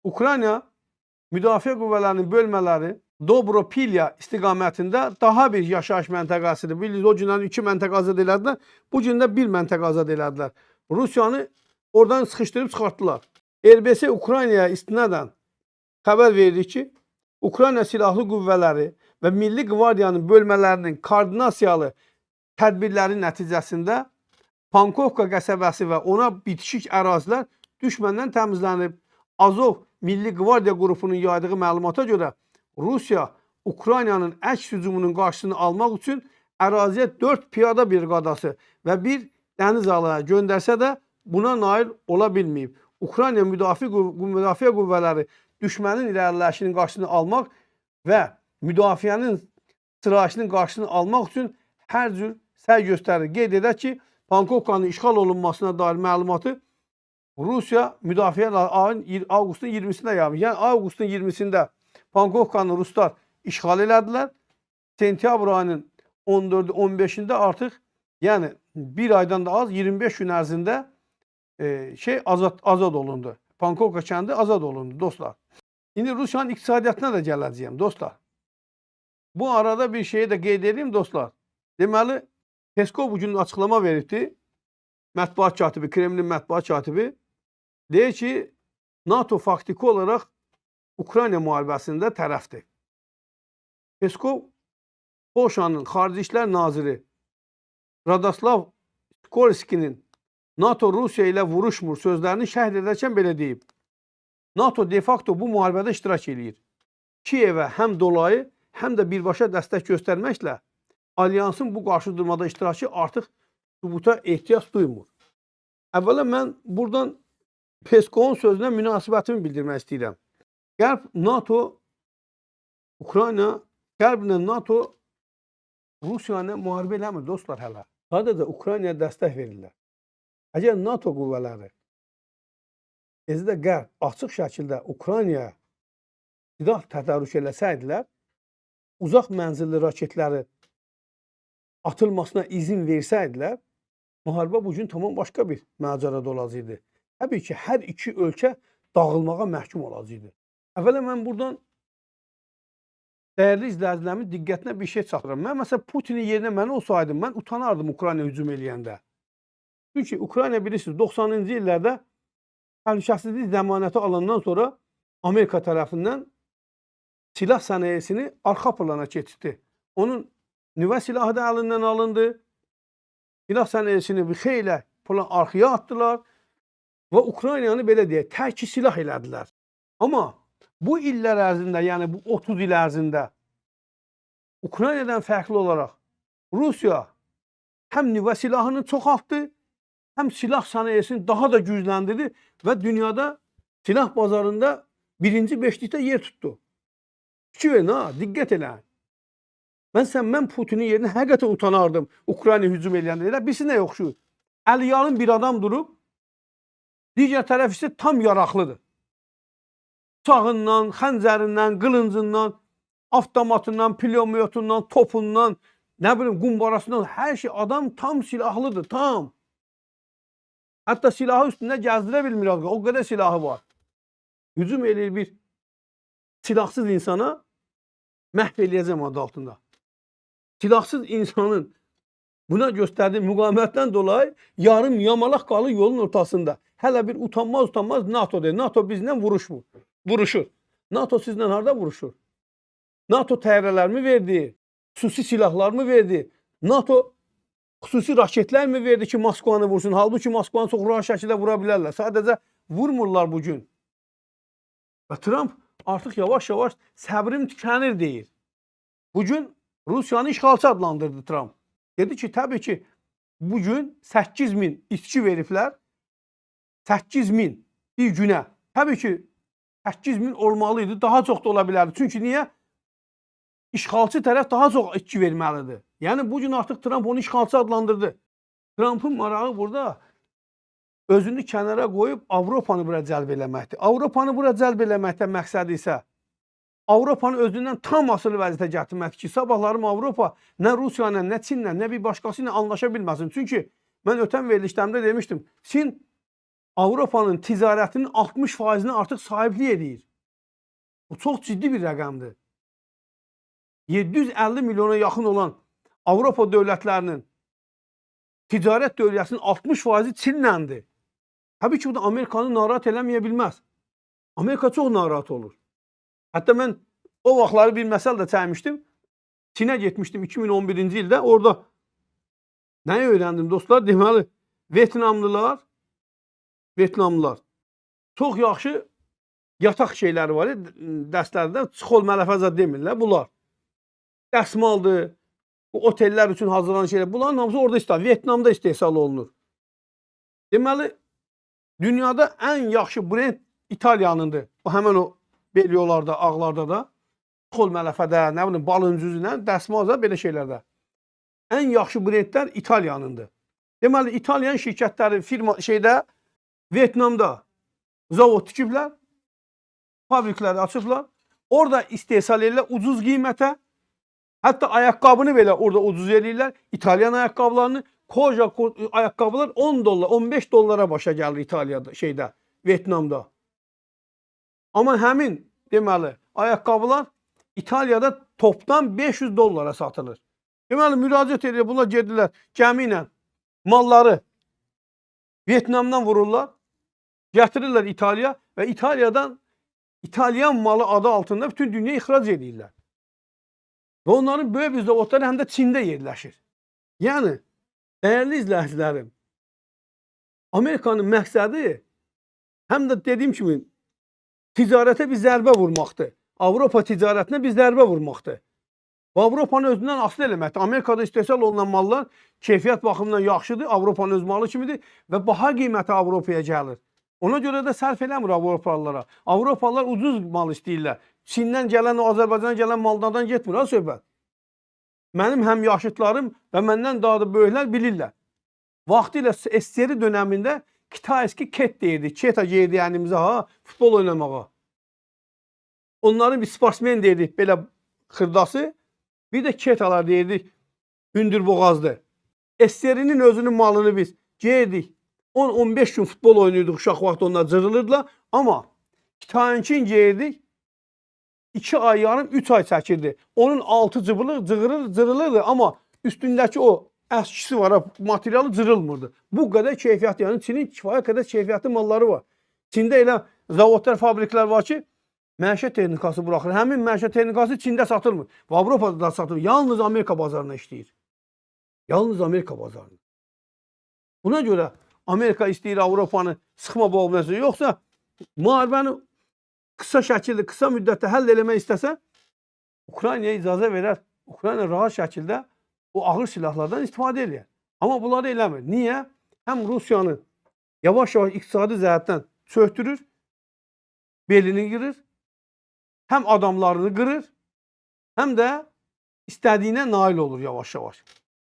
Ukrayna Müdafiə Qüvvələrinin bölmələri Dobropilya istiqamətində daha bir yaşayış məntəqəsidir. Bilirsiniz, o gündən 2 məntəqə azad elədilər, bu gün də 1 məntəqə azad elədilər. Rusiyanı oradan sıxışdırıb çıxartdılar. RBS Ukraynaya istinadən xəbər verdi ki, Ukrayna Silahlı Qüvvələri və Milli Qvardiyanın bölmələrinin koordinasiyalı tədbirləri nəticəsində Pankovka qəsəbəsi və ona bitişik ərazilər düşməndən təmizlənib. Azov Milli Qvardiya qrupunun yaydığı məlumata görə Rusiya Ukraynanın əks hücumunun qarşısını almaq üçün əraziyə 4 piyada briqadası və 1 dəniz alayı göndərsə də buna nail ola bilməyib. Ukrayna Müdafiə Qüvvələri düşmənin irəliləyişinin qarşısını almaq və müdafiənin sırayışının qarşısını almaq üçün hər cür səy göstərir. Qeyd edək ki, Pankovkanın işğal olunmasına dair məlumatı Rusiya Müdafiə avqustun 20-sində yaymış. Yəni avqustun 20-sində Pankovkanı Ruslar işğal elədilər. Sentyabr ayının 14-ü, 15-də artıq, yəni bir aydan da az 25 gün ərzində azad olundu. Pankovka kəndi azad olundu dostlar. İndi Rusiyanın iqtisadiyyatına da gələcəyəm dostlar. Bu arada bir şeyi də qeyd edeyim dostlar. Deməli, Peskov bugün açıqlama veribdi. Mətbuat katibi, Kremlin mətbuat katibi deyir ki, NATO faktiki olaraq Ukrayna müharibəsində tərəfdir. Peskov, Polşanın Xarici İşlər Naziri Radoslav Sikorskinin NATO Rusiya ilə vuruşmur sözlərini şərh edərkən belə deyib. NATO de facto bu müharibədə iştirak edir. Kiyevə həm dolayı, həm də birbaşa dəstək göstərməklə alyansın bu qarşıdurmada iştirakı artıq sübuta ehtiyac duymur. Əvvəla mən buradan Peskovun sözünə münasibətimi bildirmək istəyirəm. Qərb NATO, Ukrayna, Qərblə NATO Rusiyanı müharibə eləmir dostlar hələ. Sadəcə Ukraynaya dəstək verirlər. Əgər NATO qüvvələri özü də Qərb açıq şəkildə Ukraynaya silah tədarük eləsəydilər, uzaq mənzilli raketləri atılmasına izin versəydilər, müharibə bugün tamam başqa bir məcarədə olacaqdı. Təbii ki, hər iki ölkə dağılmağa məhkum olacaqdı. Əvvəla mən buradan dəyərli izləyicilərimin diqqətinə bir şey çatdırıram. Mən məsələn Putinin yerinə mən olsaydım, mən utanardım Ukrayna hücum eləyəndə. Çünki Ukrayna bilirsiniz 90-cı illərdə təhlükəsizlik zəmanəti alandan sonra Amerika tərəfindən silah sənayesini arxa plana keçirdi. Onun nüvə silahı da əlindən alındı. Silah sənayesini bir xeylə arxaya atdılar və Ukraynanı belə deyək, tərki silah elədilər. Amma bu illər ərzində, yəni bu 30 il ərzində Ukraynadan fərqli olaraq Rusiya həm nüvə silahını çoxaltdı, həm silah sənayesini daha da gücləndirdi və dünyada silah bazarında birinci beşlikdə yer tutdu. Fikir verin ha, diqqət elə. Mən Putinin yerinə həqiqətən utanardım Ukrayna hücum eləyəndə. Elə birisi nə yoxşur? Əliyalın bir adam durub, digər tərəf isə tam yaraqlıdır. Bıçağından, xəncərindən, qılıncından, avtomatından, pulemyotundan, topundan, nə bilim, qumbarasından, hər şey adam tam silahlıdır, tam. Hətta silahı üstündə gəzdirə bilmir, o qədər silahı var. Hücum eləyir bir silahsız insana, məhv eləyəcəm adı altında. Silahsız insanın buna göstərdiyi müqavimətdən dolayı yarım yamalaq qalır yolun ortasında. Hələ bir utanmaz NATO deyir. NATO bizlə vuruşur. NATO sizlə harada vuruşur? NATO təyyarələrmi verdi? Xüsusi silahlarmı verdi? NATO xüsusi raketlərmi verdi ki, Moskvanı vursun? Halbuki Moskvanı çox rahat şəkildə vura bilərlər. Sadəcə vurmurlar bugün. Və Trump artıq yavaş-yavaş səbrim tükənir deyir. Bugün Rusiyanı işğalçı adlandırdı Trump. Dedi ki, təbii ki, bugün 8.000 içki veriblər. 8.000 bir günə. Təbii ki, 8.000 olmalıydı, daha çox da ola bilərdi. Çünki niyə? İşğalçı tərəf daha çox içki verməlidir. Yəni, bugün artıq Trump onu işğalçı adlandırdı. Trump'ın marağı burada özünü kənara qoyub Avropanı bura cəlb eləməkdir. Avropanı bura cəlb eləməkdə məqsədi isə Avropanı özündən tam asılı vəziyyətə gətirməkdir ki, sabahlarım Avropa nə Rusiya ilə, nə Çinlə, nə bir başqası ilə anlaşa bilməsin. Çünki mən ötən verilişlərimdə demişdim, Çin Avropanın ticarətinin 60%-ni artıq sahiblik edir. Bu çox ciddi bir rəqəmdir. 750 milyona yaxın olan Avropa dövlətlərinin ticarət dövriyyəsinin 60%-i Çinləndir. Təbii ki, bu da Amerikanı narahat eləməyə bilməz. Amerika çox narahat olur. Hətta mən o vaxtları bir məsəl də çəkmişdim. Çinə getmişdim 2011-ci ildə. Orada nəyi öyrəndim dostlar? Deməli, Vyetnamlılar çox yaxşı yataq şeyləri var, dəstlərdə çıxol mələfəza demirlər. Bunlar dəsmaldır, bu otellər üçün hazırlanan şeylər. Bunların hamısı orada istehsal, Vyetnamda istehsal olunur. Deməli, dünyada ən yaxşı brend İtaliyanındır. Bu həmən o bel yollarda, ağlarda da, çıxol mələfədə, nə bilim, balıncüzlə, dəsmalda, belə şeylərdə. Ən yaxşı brendlər İtaliyanındır. Deməli, İtalyan şirkətləri Vyetnamda zavod tikiblər, fabrikləri açıblar, orada istehsal edirlər ucuz qiymətə, hətta ayaqqabını belə orada ucuz edirlər, İtalyan ayaqqablarını, koja ayaqqabılar 10 dollar, 15 dollara başa gəlir İtaliyada, Vyetnamda. Amma həmin, deməli, ayaqqabılar İtaliyada topdan 500 dollara satılır. Deməli, müraciət edir, bunlar gedirlər gəmi ilə malları Vyetnamdan vururlar, gətirirlər İtaliya və İtaliyadan İtalyan malı adı altında bütün dünya ixrac edirlər. Və onların böyük bir zavodları həm də Çində yerləşir. Yəni, dəyərli izləyicilərim, Amerikanın məqsədi həm də dediyim kimi ticarətə bir zərbə vurmaqdır. Avropa ticarətinə bir zərbə vurmaqdır. Və Avropanı özündən asılı eləməkdir. Amerikada istehsal olunan mallar keyfiyyət baxımından yaxşıdır, Avropanın öz malı kimidir və baha qiymətə Avropaya gəlir. Ona görə də sərf eləmir Avropalılara. Avropalılar ucuz mal istəyirlər. Çindən gələn, Azərbaycana gələn mallardan getmir, ha söhbət. Mənim həm yaşıtlarım və məndən daha da böyüklər bilirlər. Vaxtilə SSR dönəmində Kitayski ket deyirdi. Keta geyirdi əynimizə, ha, futbol oynamağa. Onların bir sportsmen deyirdik, belə xırdası. Bir də ketalar deyirdik, hündürboğazlı. SSR-nin özünün malını biz geyirdik. 10-15 gün futbol oynuyorduk, uşaq vaxtı onlar cırılırdılar. Amma Kitayınkin geyirdik, 2 ay yarım, 3 ay çəkirdi. Onun altı cırılırdı, amma üstündəki o əskisi var, materialı cırılmırdı. Bu qədər keyfiyyətli, yəni Çinin kifayət qədər keyfiyyətli malları var. Çində elə zavodlar, fabriklər var ki, məişət texnikası buraxır. Həmin məişət texnikası Çində satılmır. Və Avropada da satılmır. Yalnız Amerika bazarına işləyir. Yalnız Amerika bazarına. Buna görə Amerika istəyir Avropanı sıxma boğulmasın. Yoxsa müharibəni qısa şəkildə, qısa müddətdə həll eləmək istəsə, Ukraynaya icazə verər. Ukrayna rahat şəkildə o ağır silahlardan istifadə edir. Amma bunları eləmir. Niyə? Həm Rusiyanı yavaş-yavaş iqtisadi cəhətdən çöktürür, belini qırır, həm adamlarını qırır, həm də istədiyinə nail olur yavaş-yavaş.